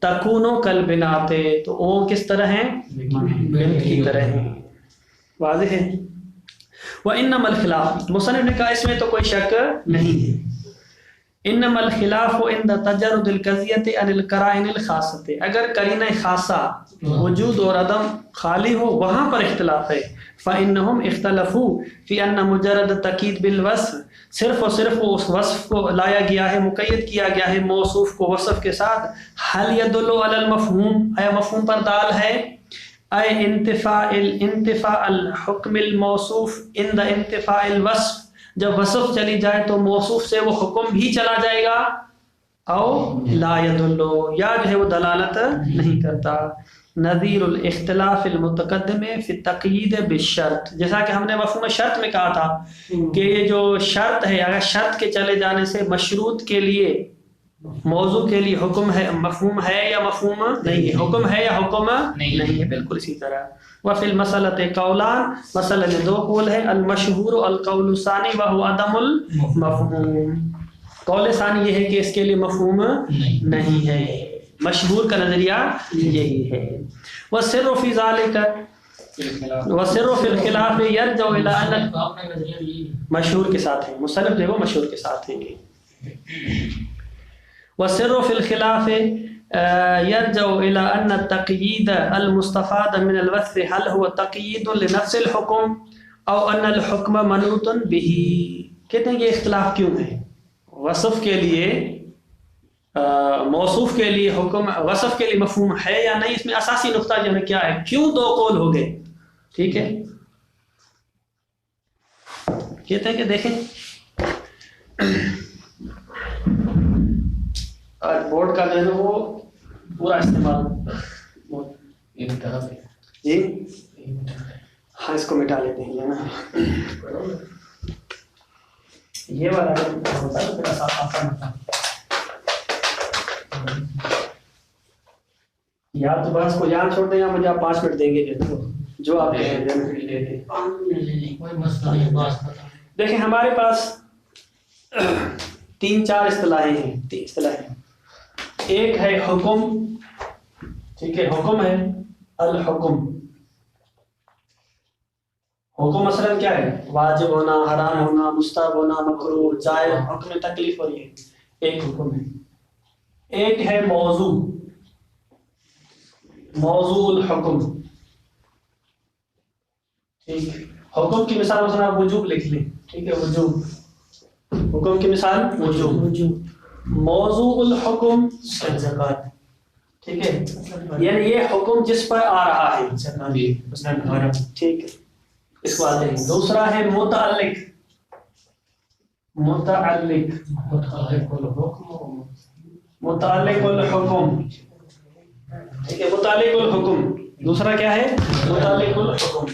تکونو کالبنات، تو وہ کس طرح ہیں؟ بنت کی طرح ہیں. واضح ہے؟ وانما الخلاف، مصنف نے کہا اس میں تو کوئی شک نہیں ہے. انما الخلاف عند تجرد القضیۃ عن القرائن الخاصۃ، اگر قرینہ خاصہ وجود اور عدم خالی ہو وہاں پر اختلاف ہے. فإنهم اختلفوا في أن مجرد التأکید بالوصف، صرف اور صرف وہ اس وصف کو لایا گیا ہے، مقید کیا گیا ہے موصوف کو وصف کے ساتھ. هل يدل على المفہوم، آیا مفہوم پر دال ہے؟ اے انتفاء الحکم الموصوف عند انتفاء الوصف، جب وصف چلی جائے تو موصوف سے وہ حکم بھی چلا جائے گا. او لا يدل، یا جو ہے وہ دلالت نہیں کرتا. نظیر الاختلاف المتقدم فی التقیید بالشرط، جیسا کہ ہم نے مفہوم شرط میں کہا تھا کہ یہ جو شرط ہے، اگر شرط کے چلے جانے سے مشروط کے لیے موضوع کے لیے حکم ہے، مفہوم ہے یا مفہوم نہیں ہے، حکم ہے یا حکم نہیں ہے، بالکل اسی طرح. وفی المسألۃ قولان، مسئلہ میں دو قول ہے، المشہور القول الثانی وہو عدم المفہوم. قول ثانی یہ ہے کہ اس کے لیے مفہوم نہیں ہے، مشہور کا نظریہ یہی ہے. والسر فی ذالک، والسر فی الخلاف یرجع الی ان، مشہور کے ساتھ ہے، مصنف جو ہے وہ مشہور کے ساتھ ہیں. والسر فی الخلاف يرجع إلى أن التقييد المستفاد من الوصف هل هو تقييد لنفس الحكم أو أن الحكم منوط به. کہتے ہیں یہ اختلاف کیوں ہے؟ وصف کے لیے موصوف کے لیے حکم، وصف کے لیے مفہوم ہے یا نہیں، اس میں اساسی نقطہ جو ہے کیا ہے، کیوں دو قول ہو گئے. ٹھیک ہے، کہتے ہیں کہ دیکھیں بورڈ کا جو ہے وہ پورا استعمال جی ہاں اس کو مٹا لیتے ہیں نا، یہ والا ہوتا ہے پھر آسان یا تو بس کو یہاں چھوڑ دیں یا مجھے آپ 5 منٹ دیں گے جو آپ دیکھیں. ہمارے پاس 3-4 اصطلاحیں ہیں، 3 اصطلاحیں. ایک ہے حکم، ٹھیک ہے، حکم ہے الحکم. حکم مثلا کیا ہے، واجب ہونا، حرام ہونا، مستحب ہونا، مکروہ، جائز، حکم تکلیف ہو رہی ہے، ایک حکم ہے. ایک ہے موضوع، موضوع الحکم. ٹھیک ہے، حکم کی مثال مثلا آپ وجوب لکھ لیں، ٹھیک ہے، وجوب، حکم کی مثال وجوب. موضوع الحکم زکات، ٹھیک ہے، یعنی یہ حکم جس پر آ رہا ہے، ٹھیک ہے، اس کو آتے ہیں. دوسرا ہے متعلق، متعلق الحکم، ٹھیک ہے، متعلق الحکم. دوسرا کیا ہے، متعلق الحکم.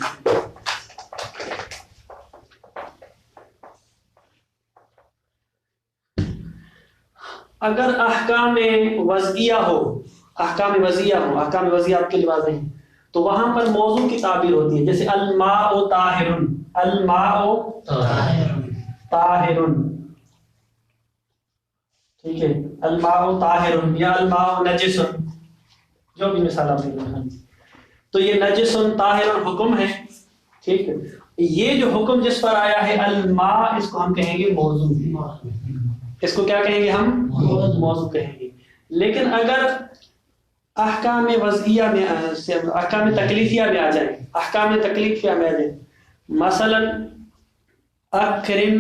اگر احکام وضعیہ ہو، احکام وضعیہ ہو، احکام وضعیہ آپ کے لیے واضح ہیں، تو وہاں پر موضوع کی تعبیر ہوتی ہے. جیسے الماء طاہر، الماء طاہر، ٹھیک ہے، الماء طاہر یا الماء نجس، جو بھی مثال آپ دیں گے. تو یہ نجس طاہر حکم ہے، ٹھیک ہے. یہ جو حکم جس پر آیا ہے الماء، اس کو ہم کہیں گے موضوع. اس کو کیا کہیں گے ہم، موضوع کہیں گے. لیکن اگر احکام وضعیہ میں، احکام تکلیفیہ میں آ جائیں، احکام تکلیفیہ میں آ جائیں، مثلا اکرم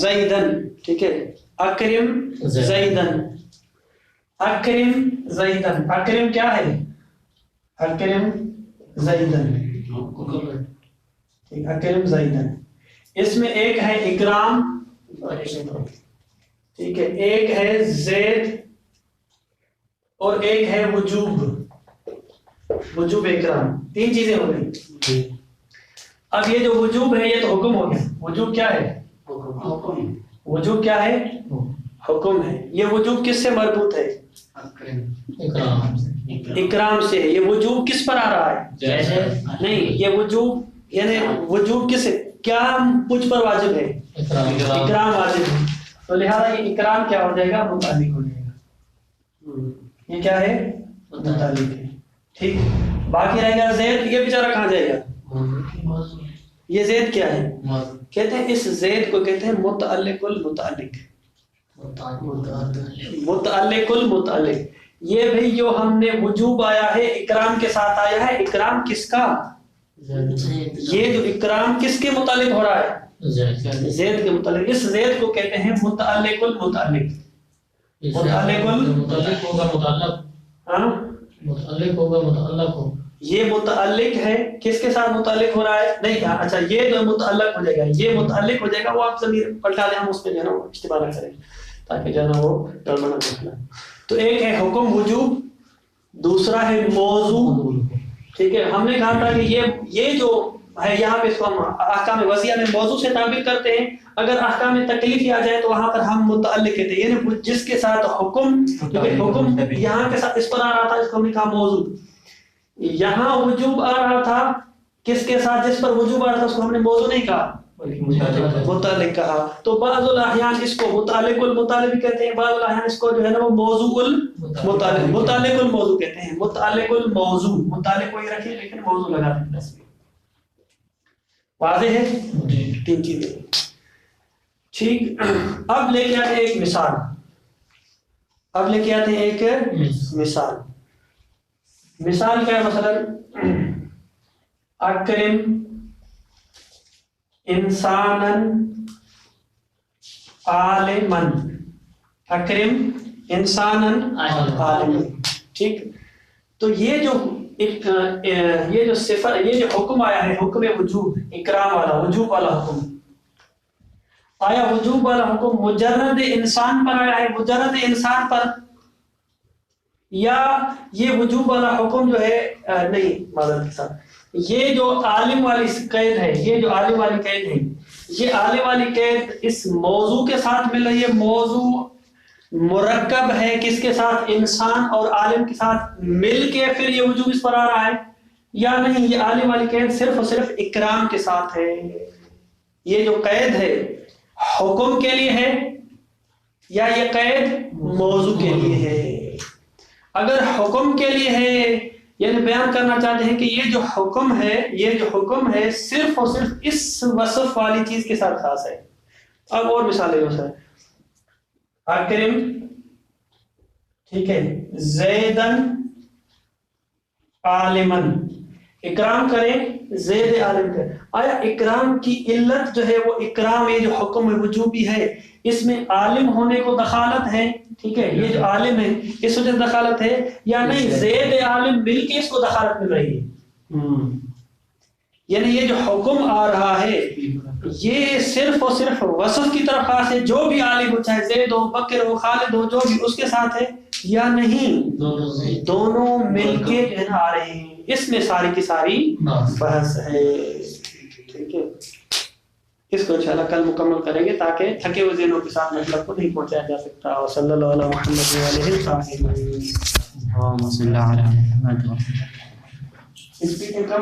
زیدن، ٹھیک ہے، اکرم زیدن، اکرم زیدن، اکرم کیا ہے، اکرم زیدن، اکرم زیدن. اس میں ایک ہے اکرام، ٹھیک ہے، ایک ہے زید اور ایک ہے وجوب، وجوب اکرام. 3 چیزیں ہو گئی. اب یہ جو وجوب ہے یہ تو حکم ہو گیا. وجوب کیا ہے، وجوب کیا ہے، حکم ہے. یہ وجوب کس سے مربوط ہے، اکرام سے. یہ وجوب کس پر آ رہا ہے، نہیں، یہ وجوب یعنی وجوب کس، کیا مجھ پر واجب ہے، اکرام واجب ہے. تو لہذا یہ اکرام کیا ہو جائے گا، متعلق ہو جائے گا. یہ کیا ہے، متعلق ہے. ٹھیک، باقی رہے گا زید. یہ بیچارہ کہاں جائے گا، یہ زید کیا ہے، کہتے ہیں اس زید کو کہتے ہیں متعلق المتعلق، متعلق المتعلق. یہ بھی جو ہم نے وجوب آیا ہے اکرام کے ساتھ آیا ہے. اکرام کس کا، یہ جو اکرام کس کے متعلق ہو رہا ہے، زید کے متعلق. اس زید کو کہتے ہیں متعلق المتعلق. متعلق المتعلق ہوگا متعلق، ہاں متعلق ہوگا متعلق ہو. یہ متعلق ہے، کس کے ساتھ متعلق ہو رہا ہے، نہیں، اچھا یہ جو متعلق ہو جائے گا، یہ متعلق ہو جائے گا. وہ آپ ضمیر پلٹا دیں، ہم اس پہ جو ہے نا اشتباہ نہ کریں تاکہ جو ہے نا وہ گڑبڑ نہ نکلے. تو ایک ہے حکم وجوب، دوسرا ہے موضوع. ٹھیک ہے, ہم نے کہا تھا کہ یہ جو ہے یہاں پہ اس کو ہم احکام وضعیہ میں موضوع سے تعبیر کرتے ہیں. اگر احکام تکلیفی آ جائے تو وہاں پر ہم متعلق کہتے ہیں, یعنی جس کے ساتھ حکم یہاں کے ساتھ اس پر آ رہا تھا اس کو ہم نے کہا موضوع. یہاں وجوب آ رہا تھا کس کے ساتھ, جس پر وجوب آ رہا تھا اس کو ہم نے موضوع نہیں کہا, متعلق کہا. تو بعض الاحیان اس کو متعلق المتعلق کہتے ہیں, بعض الاحیان اس کو جو ہے نا وہ موضوع المتعلق متعلق الموضوع کہتے ہیں. متعلق الموضوع, متعلق وہی رکھیں لیکن موضوع لگا دیں بس. واضح ہے؟ تین چیزیں. ٹھیک, اب لے کے آتے ہیں ایک مثال. اب لے کے آتے ہیں ایک مثال. مثال کیا ہے؟ مثلا اکرم انسانن عالمن, اکرم انسانن عالمن. ٹھیک, تو یہ جو صفت, یہ جو حکم آیا ہے حکم وجوب, اکرام والا, وجوب والا حکم, آیا وجوب والا حکم مجرد انسان پر آیا ہے, مجرد انسان پر, یا یہ وجوب والا حکم جو ہے نہیں معذرت کے ساتھ, یہ جو عالم والی قید ہے, یہ جو عالم والی قید ہے, یہ عالم والی قید اس موضوع کے ساتھ مل رہی ہے. موضوع مرکب ہے کس کے ساتھ؟ انسان اور عالم کے ساتھ مل کے پھر یہ وجوب اس پر آ رہا ہے, یا نہیں یہ عالم والی قید صرف اور صرف اکرام کے ساتھ ہے. یہ جو قید ہے حکم کے لیے ہے یا یہ قید موضوع کے لیے ہے؟ اگر حکم کے لیے ہے, یعنی بیان کرنا چاہتے ہیں کہ یہ جو حکم ہے صرف اور صرف اس وصف والی چیز کے ساتھ خاص ہے. اب اور مثالیں جو سر, اکرم, ٹھیک ہے, زیدن عالمن, اکرام کریں زید عالم کریں. آیا اکرام کی علت جو ہے وہ اکرام, یہ جو حکم وجوبی ہے اس میں عالم ہونے کو دخالت ہے, ٹھیک ہے, یہ جو عالم ہے اس وجہ سے دخالت ہے, یا نہیں زید عالم مل کے اس کو دخالت مل رہی ہے؟ یعنی یہ جو حکم آ رہا ہے یہ صرف اور صرف وصف کی طرف خاص ہے, جو بھی عالم ہو, چاہے زید ہو, بکر ہو, خالد ہو, جو بھی اس کے ساتھ ہے, یا نہیں دونوں مل کے جو ہے نا آ رہے ہیں. اس میں ساری کی ساری بحث ہے. ٹھیک ہے, اس کو انشاءاللہ کل مکمل کریں گے تاکہ تھکے ہوئے ذہنوں کے ساتھ مطلب کو نہیں پہنچایا جا سکتا. اور صلی اللہ علیہ محمد وعلیہ وسلم.